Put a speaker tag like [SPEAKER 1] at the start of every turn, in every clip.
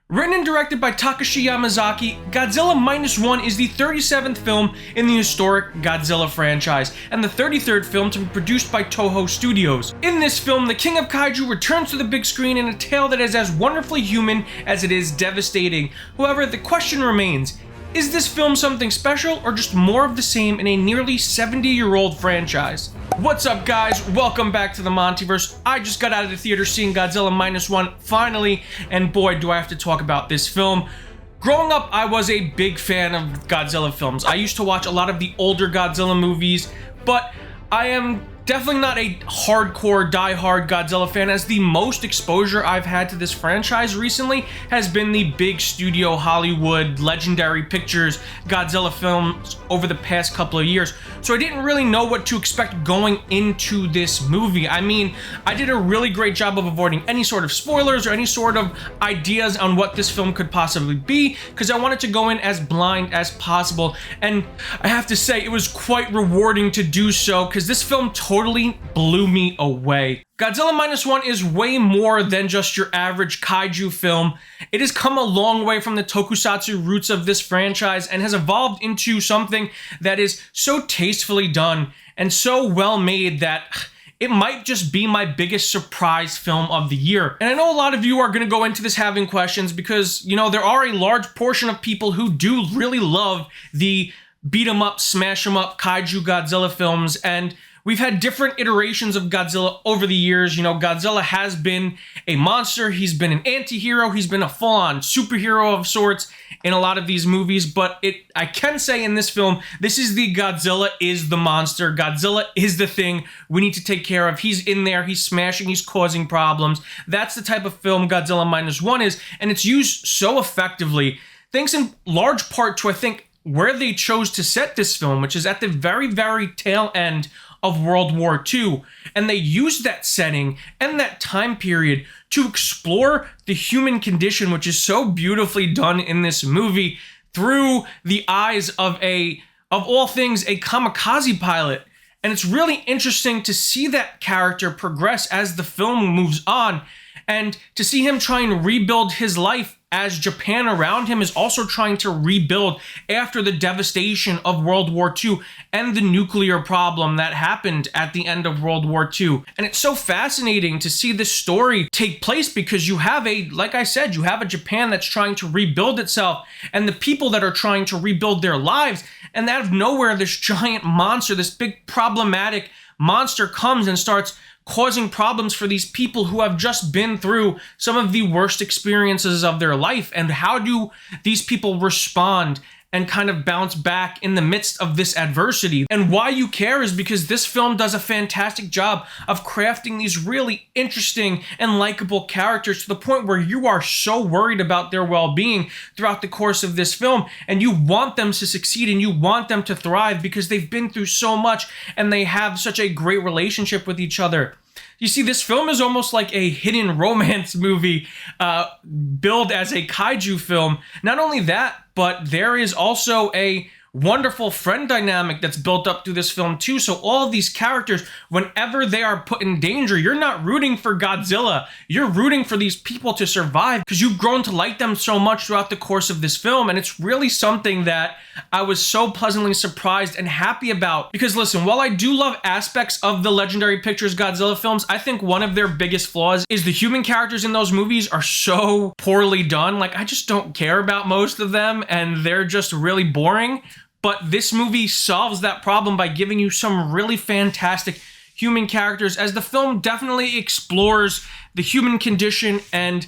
[SPEAKER 1] Written and directed by Takashi Yamazaki, Godzilla Minus One is the 37th film in the historic Godzilla franchise, and the 33rd film to be produced by Toho Studios. In this film, the King of Kaiju returns to the big screen in a tale that is as wonderfully human as it is devastating. However, the question remains, is this film something special or just more of the same in a nearly 70-year-old franchise? What's up, guys? Welcome back to the MontyVerse. I just got out of the theater seeing Godzilla Minus One finally, and boy, do I have to talk about this film. Growing up, I was a big fan of Godzilla films. I used to watch a lot of the older Godzilla movies, but I am definitely not a hardcore, die-hard Godzilla fan, as the most exposure I've had to this franchise recently has been the big studio Hollywood Legendary Pictures Godzilla films over the past couple of years. So I didn't really know what to expect going into this movie. I mean, I did a really great job of avoiding any sort of spoilers or any sort of ideas on what this film could possibly be, because I wanted to go in as blind as possible. And I have to say, it was quite rewarding to do so, because this film totally blew me away. Godzilla Minus One is way more than just your average kaiju film. It has come a long way from the tokusatsu roots of this franchise and has evolved into something that is so tastefully done and so well made that it might just be my biggest surprise film of the year. And I know a lot of you are going to go into this having questions because, you know, there are a large portion of people who do really love the beat 'em up, smash 'em up kaiju Godzilla films, and we've had different iterations of Godzilla over the years. You know, Godzilla has been a monster, he's been an anti-hero, he's been a full-on superhero of sorts in a lot of these movies, but I can say in this film, this is the Godzilla is the monster. Godzilla is the thing we need to take care of. He's in there, he's smashing, he's causing problems. That's the type of film Godzilla Minus One is, and it's used so effectively, thanks in large part to, I think, where they chose to set this film, which is at the very, very tail end of World War II, and they used that setting and that time period to explore the human condition, which is so beautifully done in this movie through the eyes of all things, a kamikaze pilot. And it's really interesting to see that character progress as the film moves on, and to see him try and rebuild his life as Japan around him is also trying to rebuild after the devastation of World War II and the nuclear problem that happened at the end of World War II. And it's so fascinating to see this story take place because you have like I said, you have a Japan that's trying to rebuild itself and the people that are trying to rebuild their lives. And out of nowhere, this giant monster, this big problematic monster comes and starts causing problems for these people who have just been through some of the worst experiences of their life. And how do these people respond and kind of bounce back in the midst of this adversity? And why you care is because this film does a fantastic job of crafting these really interesting and likable characters to the point where you are so worried about their well-being throughout the course of this film, and you want them to succeed and you want them to thrive because they've been through so much and they have such a great relationship with each other. You see, this film is almost like a hidden romance movie billed as a kaiju film. Not only that, but there is also a wonderful friend dynamic that's built up through this film too. So all of these characters, whenever they are put in danger, you're not rooting for Godzilla. You're rooting for these people to survive because you've grown to like them so much throughout the course of this film. And it's really something that I was so pleasantly surprised and happy about. Because listen, while I do love aspects of the Legendary Pictures Godzilla films, I think one of their biggest flaws is the human characters in those movies are so poorly done. Like, I just don't care about most of them and they're just really boring. But this movie solves that problem by giving you some really fantastic human characters, as the film definitely explores the human condition and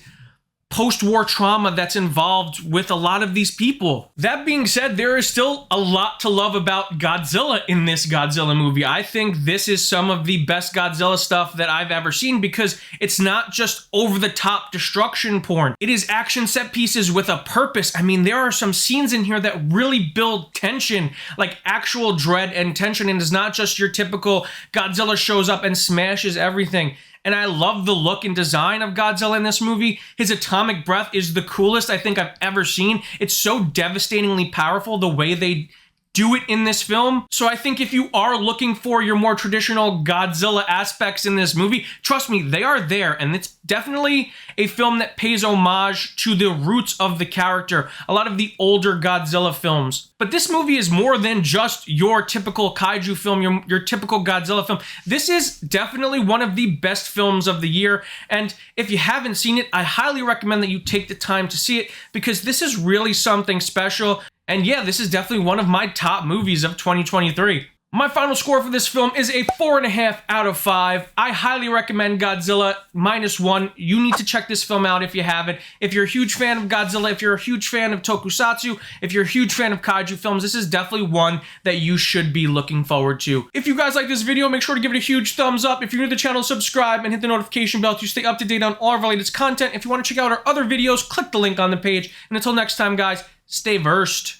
[SPEAKER 1] post-war trauma that's involved with a lot of these people. That being said, there is still a lot to love about Godzilla in this Godzilla movie. I think this is some of the best Godzilla stuff that I've ever seen because it's not just over-the-top destruction porn. It is action set pieces with a purpose. I mean, there are some scenes in here that really build tension, like actual dread and tension, and it's not just your typical Godzilla shows up and smashes everything. And I love the look and design of Godzilla in this movie. His atomic breath is the coolest I think I've ever seen. It's so devastatingly powerful the way they do it in this film. So I think if you are looking for your more traditional Godzilla aspects in this movie, trust me, they are there, and it's definitely a film that pays homage to the roots of the character, a lot of the older Godzilla films. But this movie is more than just your typical kaiju film, your typical Godzilla film. This is definitely one of the best films of the year, and if you haven't seen it, I highly recommend that you take the time to see it, because this is really something special. And yeah, this is definitely one of my top movies of 2023. My final score for this film is a 4.5 out of 5. I highly recommend Godzilla Minus One. You need to check this film out if you haven't. If you're a huge fan of Godzilla, if you're a huge fan of tokusatsu, if you're a huge fan of kaiju films, this is definitely one that you should be looking forward to. If you guys like this video, make sure to give it a huge thumbs up. If you're new to the channel, subscribe and hit the notification bell to stay up to date on all of our latest content. If you want to check out our other videos, click the link on the page. And until next time, guys, stay versed.